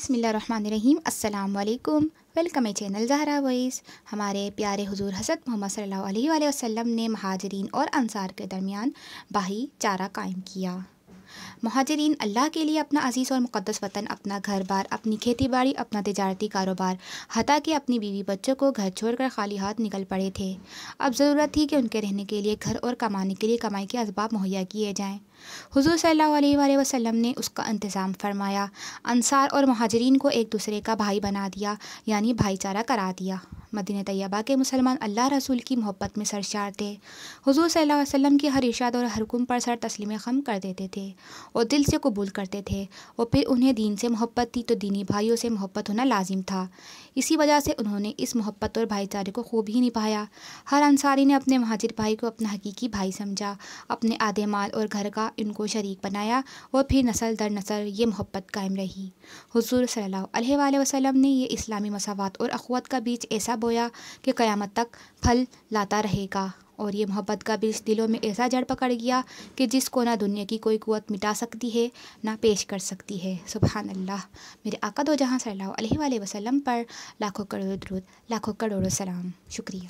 بسم اللہ الرحمن الرحیم۔ السلام علیکم، welcome a channel Zahra voice. ہمارے پیارے حضور حضرت محمد صلی اللہ علیہ وآلہ وسلم نے مہاجرین اور انصار کے درمیان بھائی چارہ قائم کیا۔ مہاجرین اللہ کے لیے اپنا عزیز اور مقدس وطن، اپنا گھر بار، اپنی کھیتی باڑی، اپنا تجارتی کاروبار، حتیٰ کہ اپنی بیوی بچوں کو گھر چھوڑ کر خالی ہاتھ نکل پڑے تھے۔ اب ضرورت تھی کہ ان کے رہنے کے لیے گھر اور کمانے کے لیے کمائی کے اسباب مہیا کیے جائیں۔ حضور صلی اللہ علیہ وآلہ وسلم نے اس کا انتظام فرمایا۔ انصار اور مہاجرین کو ایک دوسرے کا بھائی بنا دیا، یعنی بھائی چارہ کرا دیا۔ مدینہ طیبہ کے مسلمان اللہ رسول کی محبت میں سرشار تھے۔ حضور صلی اللہ علیہ وسلم کی ہر ارشاد اور ہر حکم پر سر تسلیم خم کر دیتے تھے اور دل سے قبول کرتے تھے، اور پھر انہیں دین سے محبت تھی تو دینی بھائیوں سے محبت ہونا لازم تھا۔ اسی وجہ سے انہوں نے اس محبت اور بھائی چارے کو خوب ہی نبھایا۔ ہر انصاری نے اپنے مہاجر بھائی کو اپنا حقیقی بھائی سمجھا، اپنے آدھے مال اور گھر کا ان کو شریک بنایا، اور پھر نسل در نسل یہ محبت قائم رہی۔ حضور صلی اللہ علیہ وآلہ وسلم نے یہ اسلامی مساوات اور اخوت کا بیج ایسا بویا کہ قیامت تک پھل لاتا رہے گا، اور یہ محبت کا بیج دلوں میں ایسا جڑ پکڑ گیا کہ جس کو نہ دنیا کی کوئی قوت مٹا سکتی ہے نہ پیش کر سکتی ہے۔ سبحان اللہ۔ میرے آقا دو جہاں صلی اللہ علیہ وآلہ وسلم پر لاکھوں کروڑ درود، لاکھوں کروڑوں سلام۔ شکریہ۔